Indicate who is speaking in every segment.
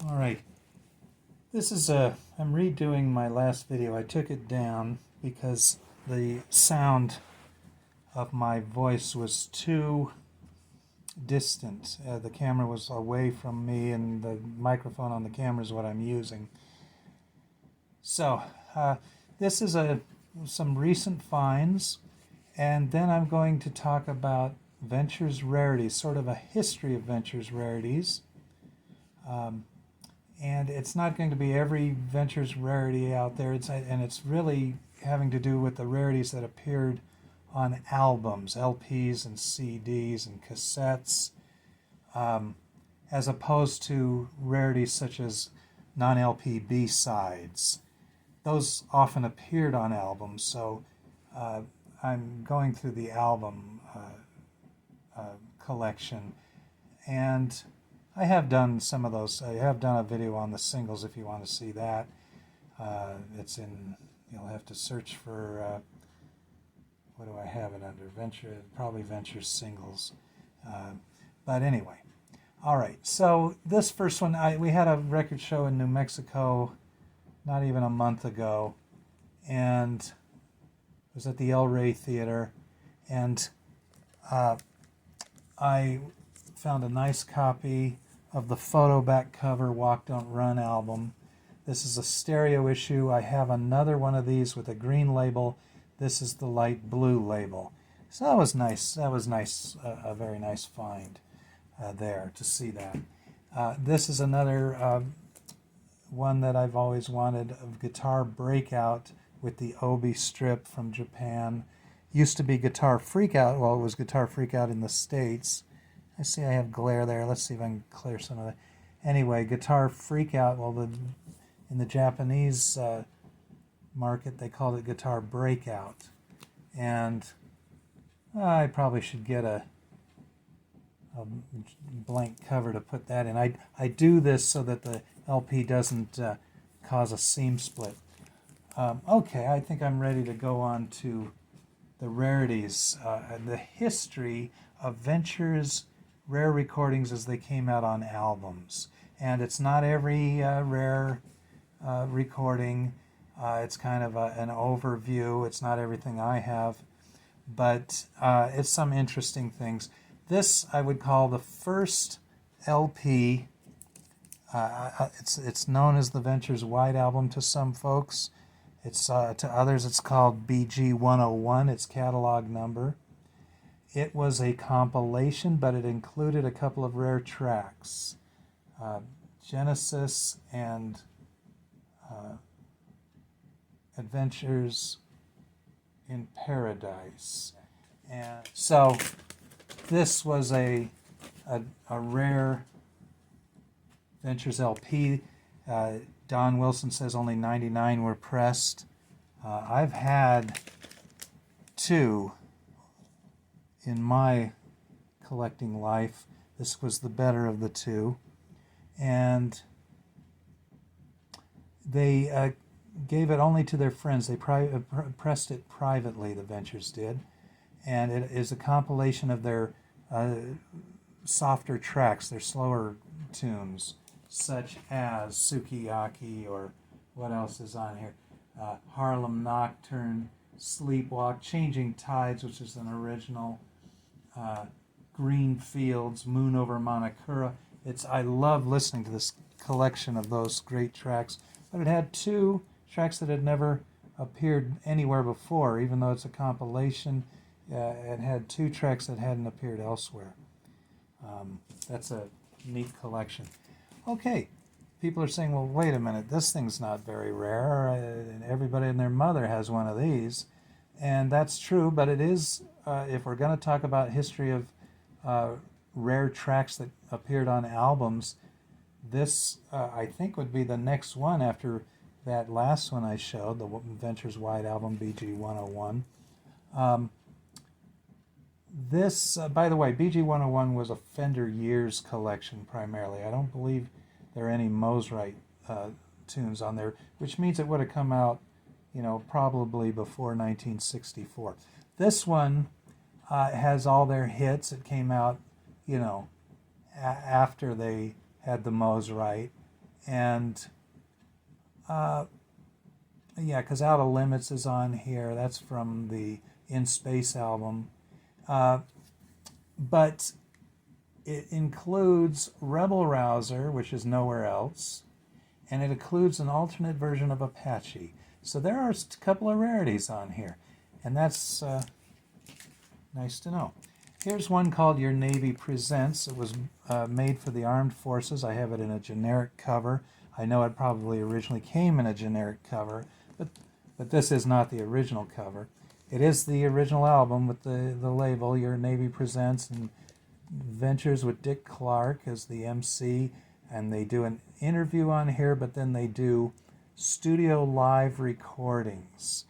Speaker 1: All right, I'm redoing my last video. I took it down because the sound of my voice was too distant. The camera was away from me, and the microphone on the camera is what I'm using. So, this is some recent finds, and then I'm going to talk about Ventures Rarities, sort of a history of Ventures Rarities. And it's not going to be every Ventures rarity out there. And it's really having to do with the rarities that appeared on albums, LPs and CDs and cassettes, as opposed to rarities such as non-LP B-sides. Those often appeared on albums, so I'm going through the album collection, and I have done some of those. I have done a video on the singles if you want to see that. It's in, you'll have to search for, what do I have it under? Probably Venture Singles. But anyway, all right. So this first one, we had a record show in New Mexico not even a month ago, and it was at the El Rey Theater, and I found a nice copy of the photo back cover Walk Don't Run album. This is a stereo issue. I have another one of these with a green label. This is the light blue label. So that was nice. That was nice. A very nice find there to see that. This is another one that I've always wanted, of Guitar Breakout with the Obi strip from Japan. Used to be Guitar Freakout. Well, it was Guitar Freakout in the States. I see I have glare there. Let's see if I can clear some of that. Anyway, Guitar Freakout, well, in the Japanese market, they called it Guitar Breakout. And I probably should get a blank cover to put that in. I do this so that the LP doesn't cause a seam split. Okay, I think I'm ready to go on to the rarities, the history of Ventures rare recordings as they came out on albums. And it's not every rare recording. It's kind of an overview. It's not everything I have, but it's some interesting things. This I would call the first LP. It's known as the Ventures White Album to some folks. It's to others it's called BG 101, its catalog number. It was a compilation, but it included a couple of rare tracks, Genesis and Adventures in Paradise. And so this was a rare Ventures LP. Don Wilson says only 99 were pressed. I've had two in my collecting life. This was the better of the two. And they gave it only to their friends. They pressed it privately, the Ventures did. And it is a compilation of their softer tracks, their slower tunes, such as Sukiyaki, or what else is on here? Harlem Nocturne, Sleepwalk, Changing Tides, which is an original, Green Fields, Moon Over Monokura. I love listening to this collection of those great tracks, but it had two tracks that had never appeared anywhere before. Even though it's a compilation, it had two tracks that hadn't appeared elsewhere. That's a neat collection. Okay, people are saying, well, wait a minute, this thing's not very rare, and everybody and their mother has one of these. And that's true, but it is, if we're going to talk about history of rare tracks that appeared on albums, this, I think, would be the next one after that last one I showed, the Ventures White Album, BG 101. This, by the way, BG 101 was a Fender Years collection primarily. I don't believe there are any Mosrite tunes on there, which means it would have come out, probably before 1964. This one has all their hits. It came out, after they had the Mosrite, And yeah, because Out of Limits is on here. That's from the In Space album. But it includes Rebel Rouser, which is nowhere else, and it includes an alternate version of Apache. So there are a couple of rarities on here, and that's nice to know. Here's one called Your Navy Presents. It was made for the Armed Forces. I have it in a generic cover. I know it probably originally came in a generic cover, but this is not the original cover. It is the original album with the label, Your Navy Presents, and Ventures with Dick Clark as the MC, and they do an interview on here, but then they do studio live recordings.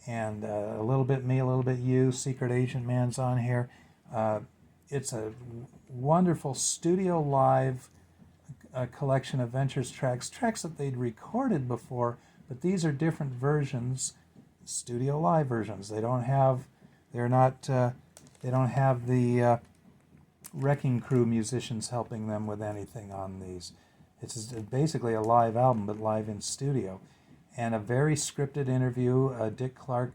Speaker 1: And a little bit me, a little bit you, Secret Agent Man's on here. It's a wonderful studio live collection of Ventures tracks that they'd recorded before, but these are different versions, studio live versions. They don't have the Wrecking Crew musicians helping them with anything on these. It's basically a live album, but live in studio. And a very scripted interview, Dick Clark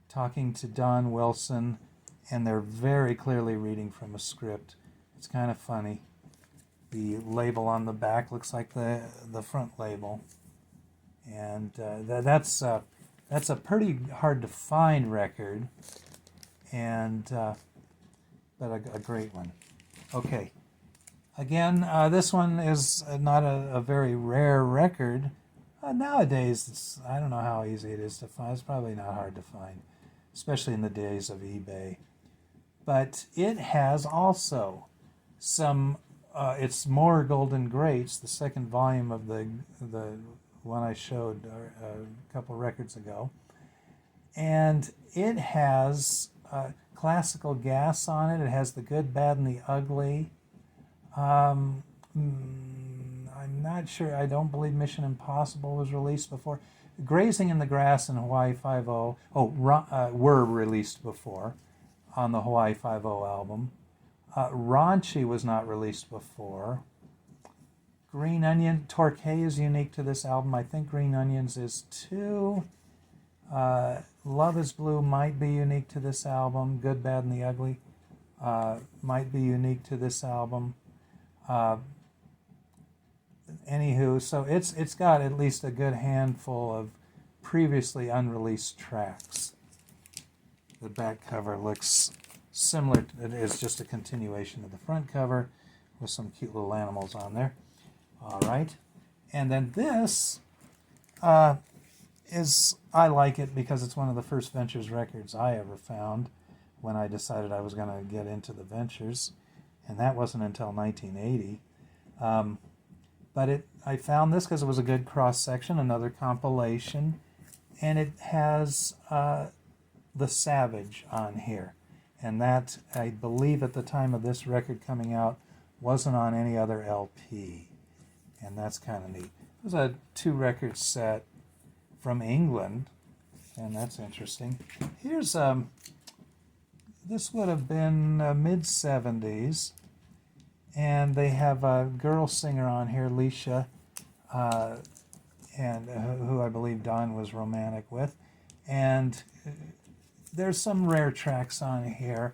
Speaker 1: talking to Don Wilson, and they're very clearly reading from a script. It's kind of funny. The label on the back looks like the front label. And that's a pretty hard to find record, and but a great one. Okay, again, this one is not a very rare record. Nowadays, I don't know how easy it is to find. It's probably not hard to find, especially in the days of eBay. But it has also some. It's more Golden Greats, the second volume of the one I showed a couple records ago, and it has classical gas on it. It has The Good, Bad, and the Ugly. I'm not sure. I don't believe Mission Impossible was released before. Grazing in the Grass and Hawaii Five-0 were released before on the Hawaii Five-0 album. Raunchy was not released before. Green Onion, Torquay is unique to this album. I think Green Onions is too. Love is Blue might be unique to this album. Good, Bad, and the Ugly might be unique to this album. Anywho, so it's got at least a good handful of previously unreleased tracks. The back cover looks similar. It's just a continuation of the front cover with some cute little animals on there. All right, and then this is, I like it because it's one of the first Ventures records I ever found when I decided I was going to get into the Ventures, and that wasn't until 1980. But I found this because it was a good cross-section, another compilation, and it has The Savage on here. And that, I believe at the time of this record coming out, wasn't on any other LP. And that's kind of neat. It was a 2-record set from England, and that's interesting. Here's, this would have been mid-70s, and they have a girl singer on here, Leisha, and who I believe Don was romantic with. And there's some rare tracks on here.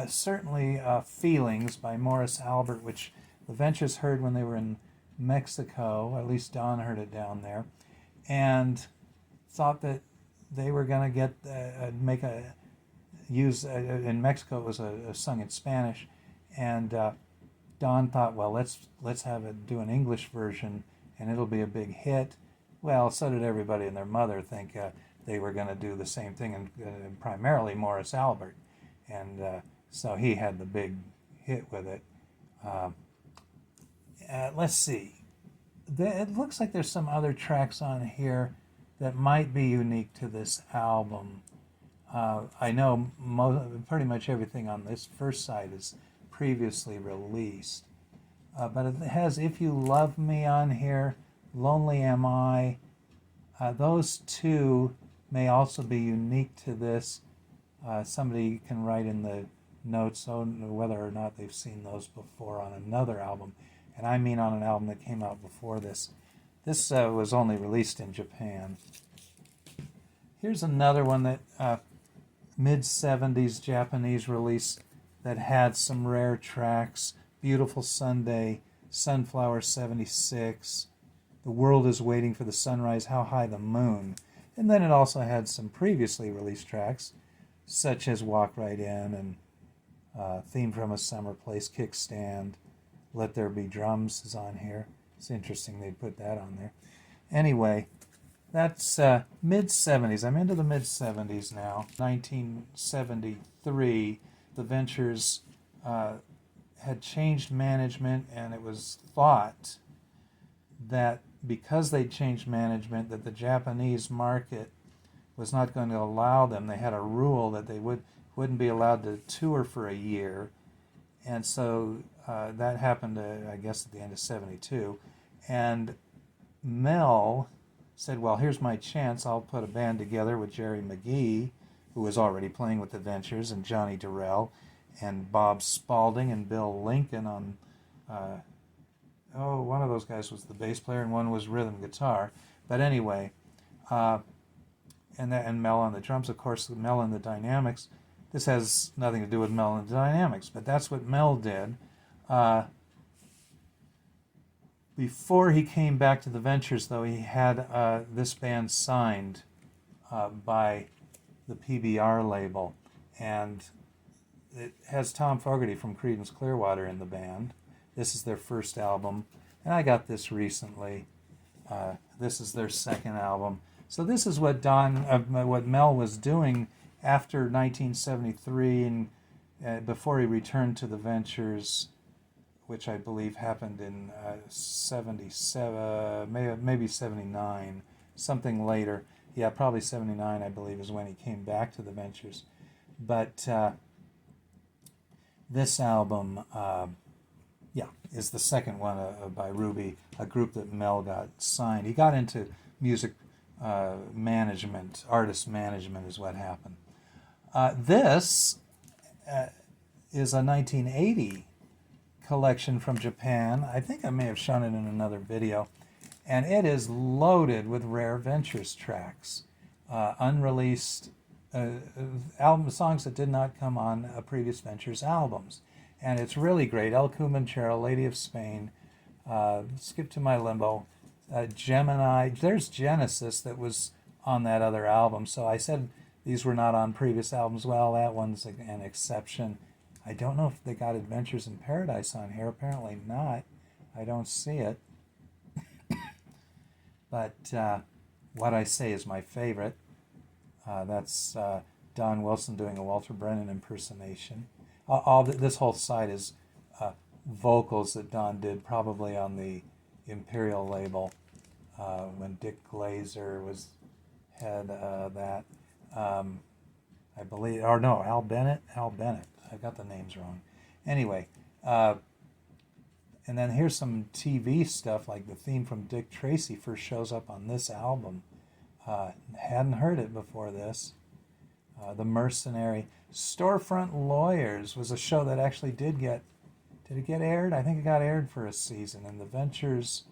Speaker 1: Certainly Feelings by Morris Albert, which the Ventures heard when they were in Mexico, at least Don heard it down there, and thought that they were going to get in Mexico it was sung in Spanish, and Don thought, well, let's have it do an English version and it'll be a big hit. Well, so did everybody and their mother think they were going to do the same thing, and primarily Morris Albert, and so he had the big hit with it. Let's see. It looks like there's some other tracks on here that might be unique to this album. I know pretty much everything on this first side is previously released. But it has If You Love Me on here, Lonely Am I. Those two may also be unique to this. Somebody can write in the notes whether or not they've seen those before on another album. and I mean on an album that came out before this. This was only released in Japan. Here's another one that mid-70s Japanese release that had some rare tracks. Beautiful Sunday, Sunflower 76, The World is Waiting for the Sunrise, How High the Moon. And then it also had some previously released tracks, such as Walk Right In and Theme from a Summer Place, Kickstand, Let There Be Drums is on here. It's interesting they put that on there. Anyway, that's mid-70s. I'm into the mid-70s now. 1973, the Ventures had changed management, and it was thought that because they changed management, that the Japanese market was not going to allow them. They had a rule that they wouldn't be allowed to tour for a year, and so that happened, I guess, at the end of '72. And Mel said, well, here's my chance. I'll put a band together with Jerry McGee, who was already playing with the Ventures, and Johnny Durrell, and Bob Spalding and Bill Lincoln on, one of those guys was the bass player and one was rhythm guitar. But anyway, and Mel on the drums, of course, Mel and the Dynamics. This has nothing to do with Mel and the Dynamics, but that's what Mel did. Before he came back to the Ventures, though, he had this band signed by the PBR label, and it has Tom Fogerty from Creedence Clearwater in the band. This is their first album, and I got this recently. This is their second album. So this is what what Mel was doing after 1973 and before he returned to the Ventures, which I believe happened in 77, maybe 79, something later. Yeah, probably 79, I believe, is when he came back to the Ventures. But this album, is the second one by Ruby, a group that Mel got signed. He got into music management, artist management is what happened. This is a 1980 collection from Japan. I think I may have shown it in another video. And it is loaded with rare Ventures tracks, unreleased album songs that did not come on previous Ventures albums. And it's really great. El Comanchero, Lady of Spain, Skip to My Limbo, Gemini. There's Genesis that was on that other album. So I said these were not on previous albums. Well, that one's an exception. I don't know if they got Adventures in Paradise on here. Apparently not. I don't see it. But What I Say is my favorite. That's Don Wilson doing a Walter Brennan impersonation. This whole side is vocals that Don did probably on the Imperial label when Dick Glazer had that. I believe, or no, Al Bennett. I got the names wrong. Anyway, and then here's some TV stuff, like the theme from Dick Tracy first shows up on this album. Hadn't heard it before this. The Mercenary. Storefront Lawyers was a show that actually did it get aired? I think it got aired for a season, and the Ventures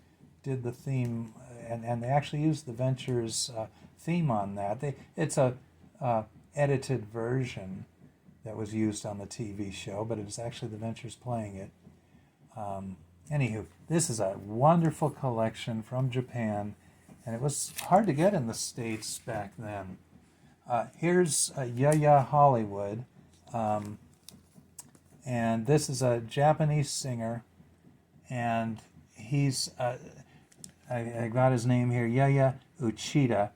Speaker 1: did the theme, and they actually used the Ventures theme on that. It's a edited version that was used on the TV show, but it was actually the Ventures playing it. Anywho, this is a wonderful collection from Japan, and it was hard to get in the States back then. Here's Ya Hollywood, and this is a Japanese singer, and he's, I got his name here, Yuya Uchida.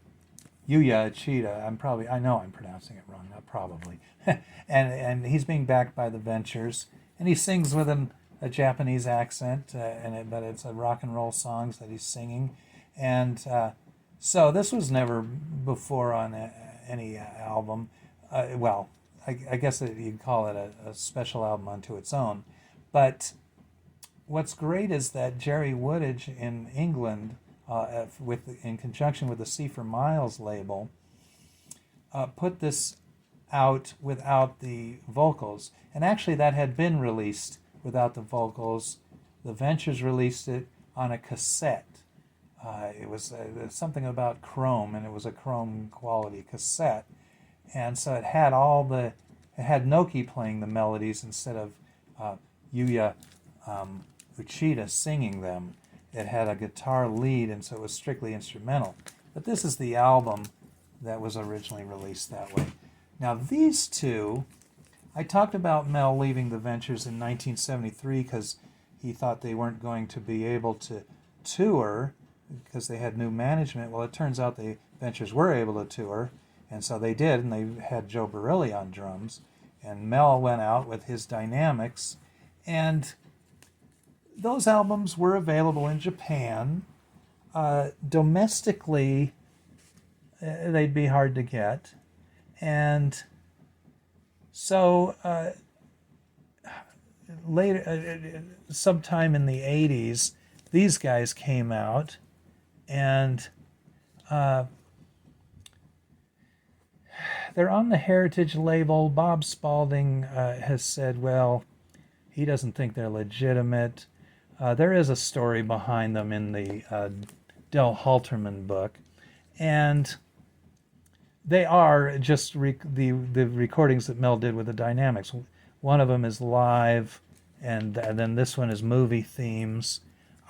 Speaker 1: I know I'm pronouncing it wrong, not probably. and he's being backed by the Ventures, and he sings with a Japanese accent, but it's a rock and roll songs that he's singing. And so this was never before on any album. I guess you'd call it a special album unto its own. But what's great is that Jerry Woodage in England, in conjunction with the C for Miles label, put this out without the vocals. And actually that had been released without the vocals The Ventures released it on a cassette. It was something about chrome, and it was a chrome quality cassette. And so it had it had Noki playing the melodies instead of Yuya Uchida singing them. It had a guitar lead, and so it was strictly instrumental. But this is the album that was originally released that way. Now these two, I talked about Mel leaving the Ventures in 1973 because he thought they weren't going to be able to tour because they had new management. Well, it turns out the Ventures were able to tour, and so they did, and they had Joe Barilli on drums. And Mel went out with his Dynamics, and those albums were available in Japan. Domestically, they'd be hard to get. And so later, sometime in the 80s, these guys came out, and they're on the Heritage label. Bob Spalding has said, well, he doesn't think they're legitimate. There is a story behind them in the Del Halterman book, and they are just the recordings that Mel did with the Dynamics. One of them is live, and then this one is movie themes.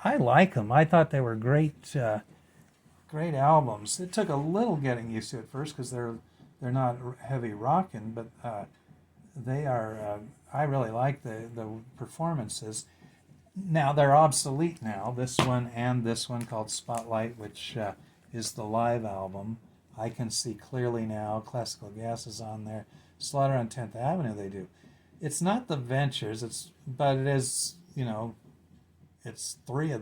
Speaker 1: I like them. I thought they were great albums. It took a little getting used to at first because they're not heavy rockin', but they are. I really like the performances. Now they're obsolete now. This one and this one called Spotlight, which is the live album. I can see clearly now. Classical Gas is on there. Slaughter on 10th Avenue they do. It's not the Ventures, but it is, it's three or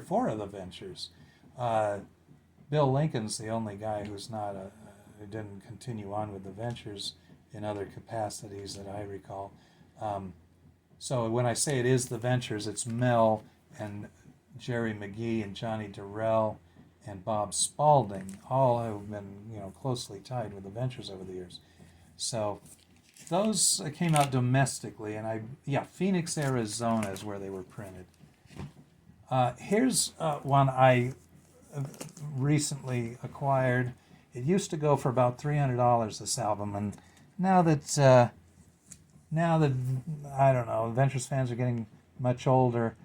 Speaker 1: four of the Ventures. Bill Lincoln's the only guy who's not who didn't continue on with the Ventures in other capacities that I recall. So when I say it is the Ventures, it's Mel and Jerry McGee and Johnny Durrell and Bob Spalding, all have been closely tied with the Ventures over the years. So those came out domestically, and Phoenix, Arizona is where they were printed. Here's one I recently acquired. It used to go for about $300, this album, and now that I don't know, Ventures fans are getting much older.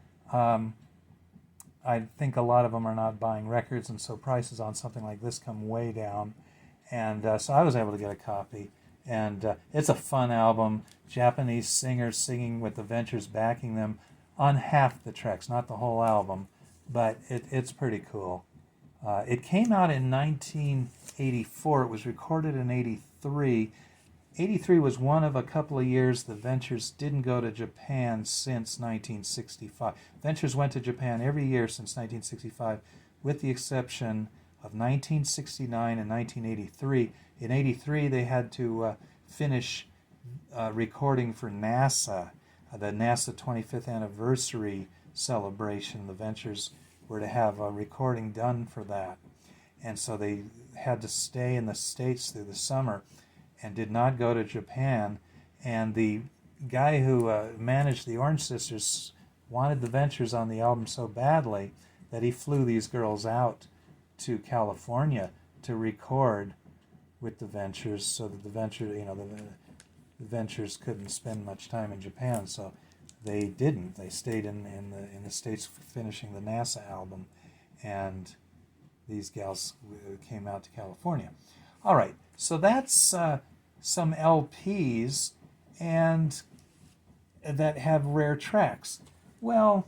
Speaker 1: I think a lot of them are not buying records, and so prices on something like this come way down. And so I was able to get a copy, and it's a fun album. Japanese singers singing with the Ventures backing them on half the tracks, not the whole album, but it's pretty cool. It came out in 1984. It was recorded in 83. 83 was one of a couple of years the Ventures didn't go to Japan since 1965. Ventures went to Japan every year since 1965, with the exception of 1969 and 1983. In 83, they had to finish recording for NASA, the NASA 25th anniversary celebration. The Ventures were to have a recording done for that. And so they had to stay in the States through the summer and did not go to Japan. And the guy who managed the Orange Sisters wanted the Ventures on the album so badly that he flew these girls out to California to record with the Ventures, so that the Ventures couldn't spend much time in Japan. So they didn't. They stayed in the States finishing the NASA album, and these gals came out to California. All right, so that's some LPs and that have rare tracks. Well,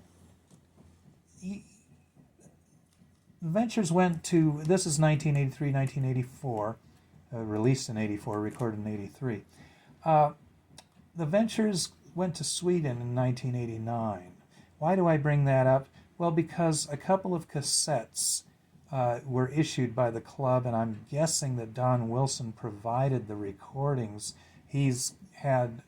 Speaker 1: Ventures went to, this is 1983, 1984, released in 84, recorded in 83. The Ventures went to Sweden in 1989. Why do I bring that up? Well, because a couple of cassettes were issued by the club, and I'm guessing that Don Wilson provided the recordings. He's had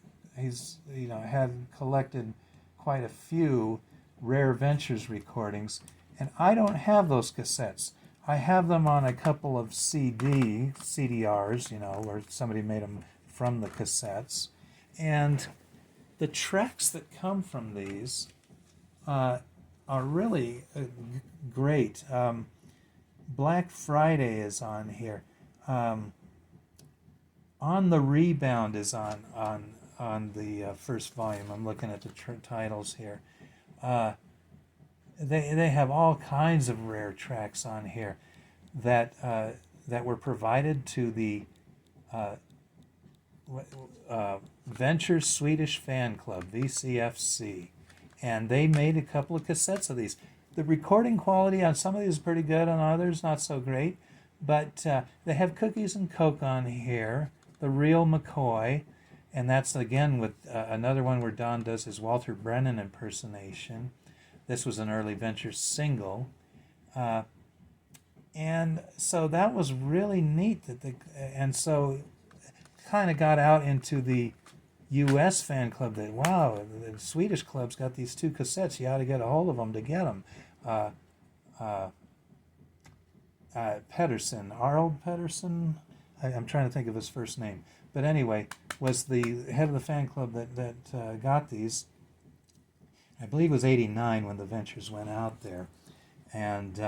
Speaker 1: collected quite a few Rare Ventures recordings, and I don't have those cassettes. I have them on a couple of CDRs, where somebody made them from the cassettes, and the tracks that come from these are really great. Black Friday is on here. On the Rebound is on the first volume. I'm looking at the titles here. They have all kinds of rare tracks on here that that were provided to the Ventures Swedish Fan Club, VCFC, and they made a couple of cassettes of these. The recording quality on some of these is pretty good, on others not so great, but they have Cookies and Coke on here, The Real McCoy, and that's again with another one where Don does his Walter Brennan impersonation. This was an early Ventures single. And so that was really neat and so kind of got out into the U.S. fan club that, wow, the Swedish club's got these two cassettes. You ought to get a hold of them to get them. Pedersen, Arl Pedersen, I'm trying to think of his first name. But anyway, was the head of the fan club that got these. I believe it was 89 when the Ventures went out there. And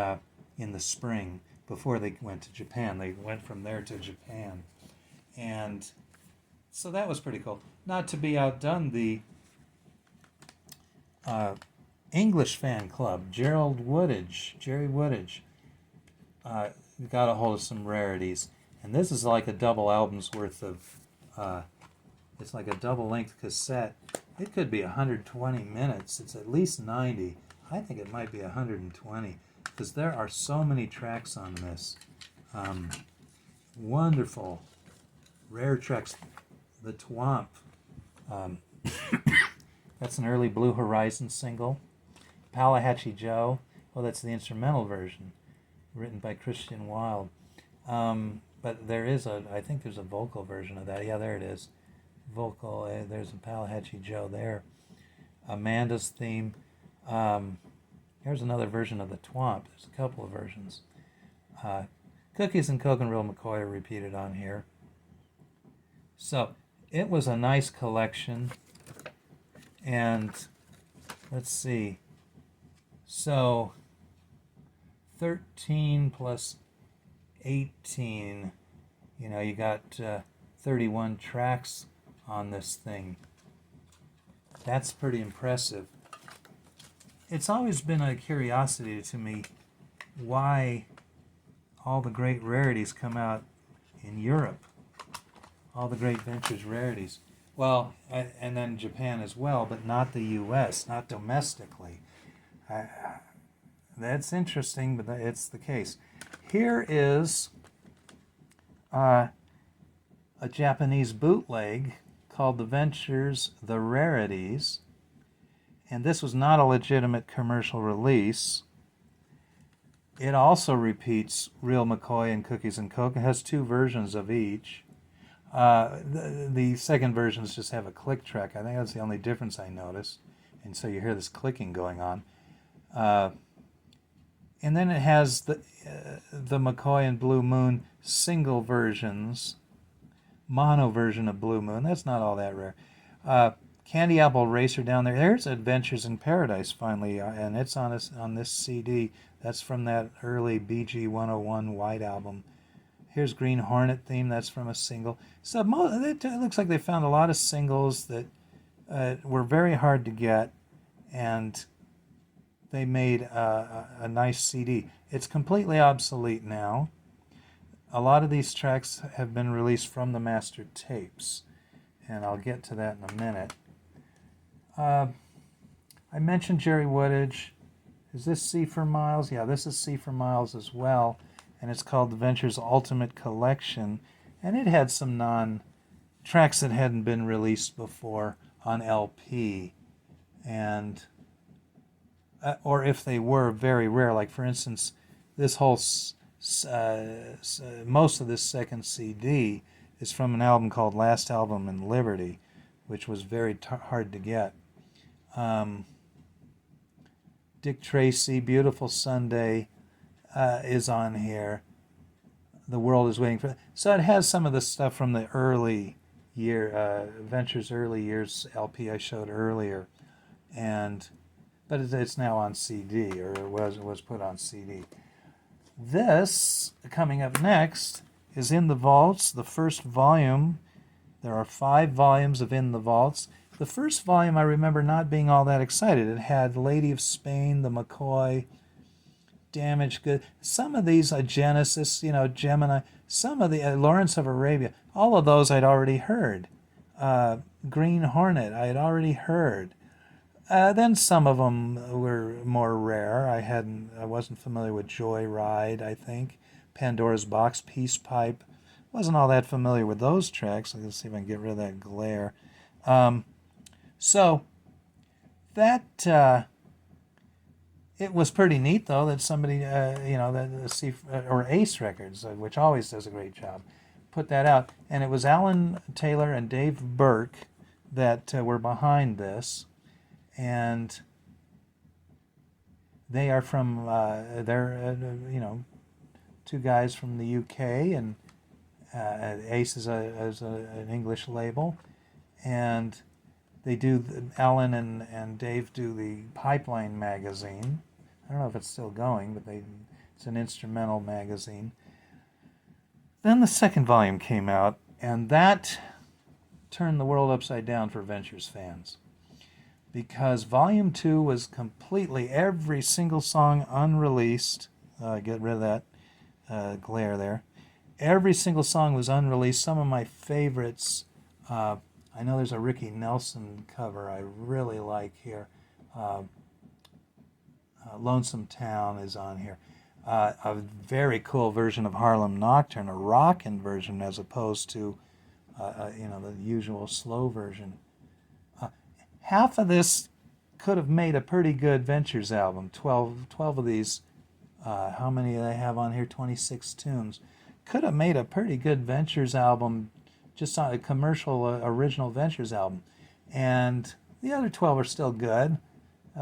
Speaker 1: in the spring, before they went to Japan. They went from there to Japan. And so that was pretty cool. Not to be outdone, the English fan club, Jerry Woodage, got a hold of some rarities. And this is like a double album's worth of, it's like a double-length cassette. It could be 120 minutes. It's at least 90. I think it might be 120 because there are so many tracks on this. Wonderful, rare tracks. The Twomp. That's an early Blue Horizon single. Appalachie Joe. Oh, that's the instrumental version, written by Christian Wilde. But there is I think there's a vocal version of that. Yeah, there it is. Vocal, there's Appalachie Joe there. Amanda's theme. Here's another version of the Twomp. There's a couple of versions. Cookies and Coke and Real McCoy are repeated on here. So it was a nice collection. And let's see. So 13 plus 18, you got 31 tracks on this thing. That's pretty impressive. It's always been a curiosity to me why all the great rarities come out in Europe. All the great Ventures rarities. Well, and then Japan as well, but not the U.S., not domestically. That's interesting, but it's the case. Here is a Japanese bootleg called The Ventures, The Rarities. And this was not a legitimate commercial release. It also repeats Real McCoy and Cookies and Coke. It has two versions of each. The second versions just have a click track. I think that's the only difference I noticed. And so you hear this clicking going on. And then it has the McCoy and Blue Moon single versions. Mono version of Blue Moon. That's not all that rare. Candy Apple Racer down there. There's Adventures in Paradise finally, and it's on this CD. That's from that early BG 101 White album. Here's Green Hornet theme. That's from a single. So it looks like they found a lot of singles that were very hard to get, and they made a nice CD. It's completely obsolete now. A lot of these tracks have been released from the master tapes, and I'll get to that in a minute. I mentioned Jerry Woodage. Is this C for Miles? Yeah, this is C for Miles as well, and it's called The Ventures Ultimate Collection, and it had some tracks that hadn't been released before on LP, and or if they were, very rare. Like for instance, this whole most of this second CD is from an album called Last Album in Liberty, which was very hard to get. Dick Tracy, Beautiful Sunday is on here. The World is Waiting for... So it has some of the stuff from the early Ventures early years LP I showed earlier. And but it's now on CD, or it was put on CD. This, coming up next, is In the Vaults, the first volume. There are 5 volumes of In the Vaults. The first volume I remember not being all that excited. It had Lady of Spain, the McCoy, Damaged Goods. Some of these, Genesis, Gemini, some of the Lawrence of Arabia, all of those I'd already heard. Green Hornet, I had already heard. Then some of them were more rare. I wasn't familiar with Joyride, I think. Pandora's Box, Peace Pipe. Wasn't all that familiar with those tracks. Let's see if I can get rid of that glare. So that it was pretty neat, though, that somebody, or Ace Records, which always does a great job, put that out. And it was Alan Taylor and Dave Burke that were behind this. And they are from, they're, 2 guys from the UK, and Ace is an English label. And they do, Alan and Dave do the Pipeline magazine. I don't know if it's still going, but it's an instrumental magazine. Then the second volume came out, and that turned the world upside down for Ventures fans. Because Volume 2 was completely, every single song unreleased. Get rid of that glare there. Every single song was unreleased. Some of my favorites, I know there's a Ricky Nelson cover I really like here. Lonesome Town is on here. A very cool version of Harlem Nocturne, a rockin' version as opposed to, the usual slow version. Half of this could have made a pretty good Ventures album. 12 of these, how many do they have on here? 26 tunes. Could have made a pretty good Ventures album, just on a commercial original Ventures album. And the other 12 are still good,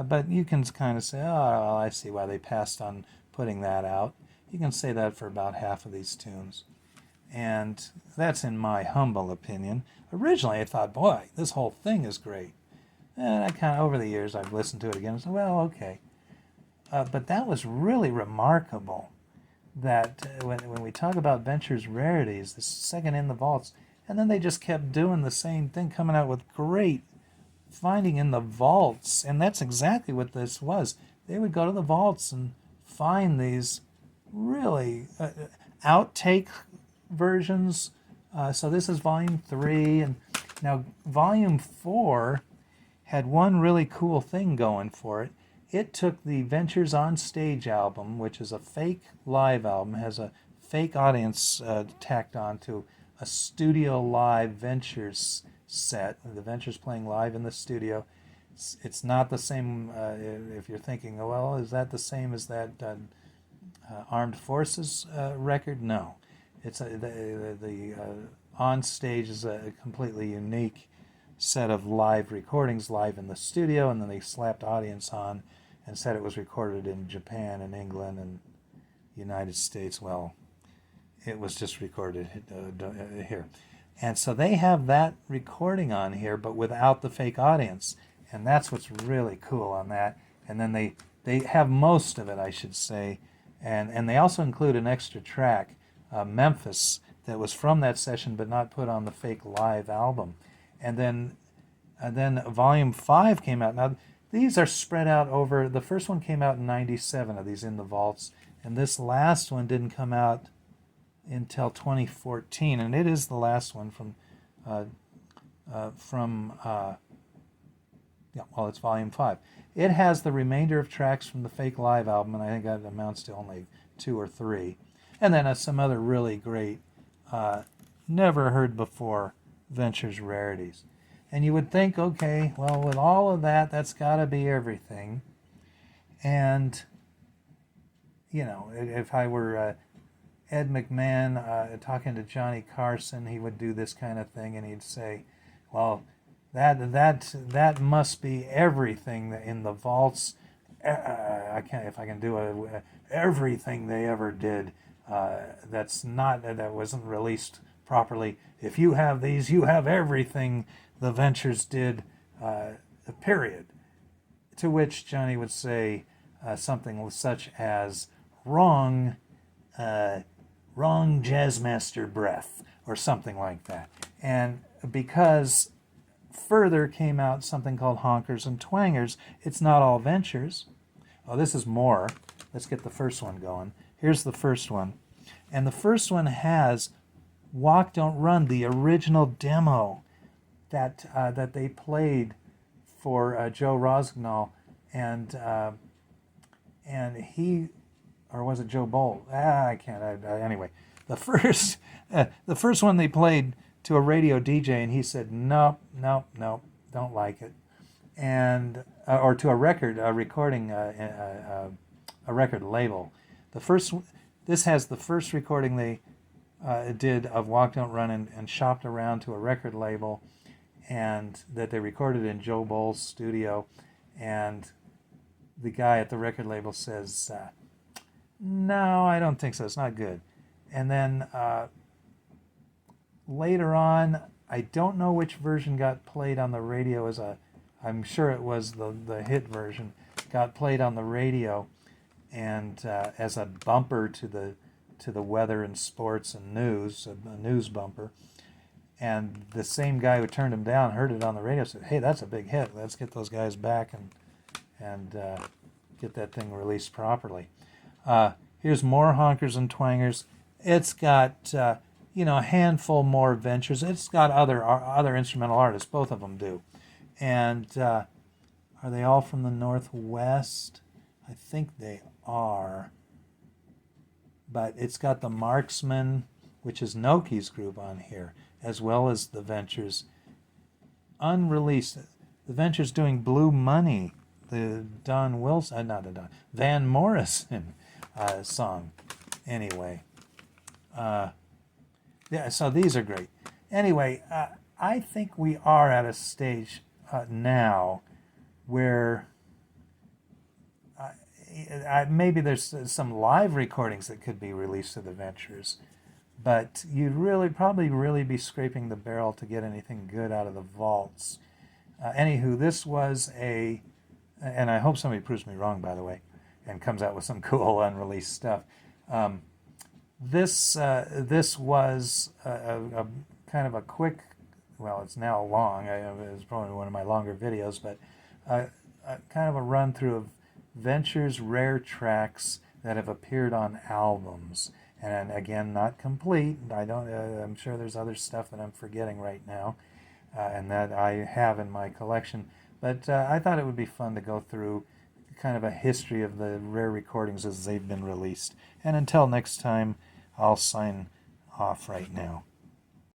Speaker 1: but you can kind of say, oh, well, I see why they passed on putting that out. You can say that for about half of these tunes. And that's in my humble opinion. Originally I thought, boy, this whole thing is great. And I kind of, over the years, I've listened to it again and said, well, okay. But that was really remarkable, that when we talk about Ventures Rarities, the second In the Vaults, and then they just kept doing the same thing, coming out with great finding in the vaults. And that's exactly what this was. They would go to the vaults and find these really outtake versions. So this is Volume 3. And now Volume 4 had one really cool thing going for it. It took the Ventures on Stage album, which is a fake live album, has a fake audience tacked on to a studio live Ventures set. The Ventures playing live in the studio. It's not the same, if you're thinking, well, is that the same as that Armed Forces record? No. It's the on stage is a completely unique set of live recordings, live in the studio, and then they slapped audience on and said it was recorded in Japan and England and United States. Well, it was just recorded here. And so they have that recording on here, but without the fake audience. And that's what's really cool on that. And then they have most of it, I should say. And they also include an extra track, Memphis, that was from that session but not put on the fake live album. And then Volume 5 came out. Now, these are spread out over, the first one came out in 97 of these In the Vaults, and this last one didn't come out until 2014, and it is the last one it's Volume 5. It has the remainder of tracks from the fake live album, and I think that amounts to only 2 or 3. And then some other really great, never heard before Ventures Rarities. And you would think, okay, well, with all of that, that's got to be everything. And, if I were Ed McMahon talking to Johnny Carson, he would do this kind of thing, and he'd say, well, that must be everything in the vaults. If I can do everything they ever did that wasn't released properly. If you have these, you have everything the Ventures did, period. to which Johnny would say something such as, wrong, wrong jazzmaster breath, or something like that. And because further came out something called Honkers and Twangers, it's not all Ventures. Oh, this is more. Let's get the first one going. Here's the first one. And the first one has Walk Don't Run, the original demo that they played for Joe Rossignol, and he, or was it Joe Bolt? I can't. Anyway, the first one they played to a radio DJ, and he said, nope, don't like it, and or to a recording, a record label. This has the first recording they did of Walk Don't Run, and shopped around to a record label, and that they recorded in Joe Boll's studio, and the guy at the record label says, no, I don't think so, it's not good. And then later on, I don't know which version got played on the radio I'm sure it was the hit version, got played on the radio, and as a bumper to the weather and sports and news, a news bumper. And the same guy who turned him down heard it on the radio, said, hey, that's a big hit. Let's get those guys back and get that thing released properly. Here's more Honkers and Twangers. It's got, a handful more Ventures. It's got other instrumental artists. Both of them do. And are they all from the Northwest? I think they are. But it's got the Marksmen, which is Noki's group, on here, as well as the Ventures. Unreleased. The Ventures doing Blue Money, the Don Wilson, not the Don, Van Morrison song. Anyway, yeah, so these are great. Anyway, I think we are at a stage now where maybe there's some live recordings that could be released of the Ventures, but you'd probably be scraping the barrel to get anything good out of the vaults. Anywho, this was and I hope somebody proves me wrong, by the way, and comes out with some cool unreleased stuff. This was a kind of a quick, well, it's now long. It's probably one of my longer videos, but kind of a run through of Ventures rare tracks that have appeared on albums, and again, not complete. I'm sure there's other stuff that I'm forgetting right now, and that I have in my collection. But I thought it would be fun to go through kind of a history of the rare recordings as they've been released. And until next time, I'll sign off right now.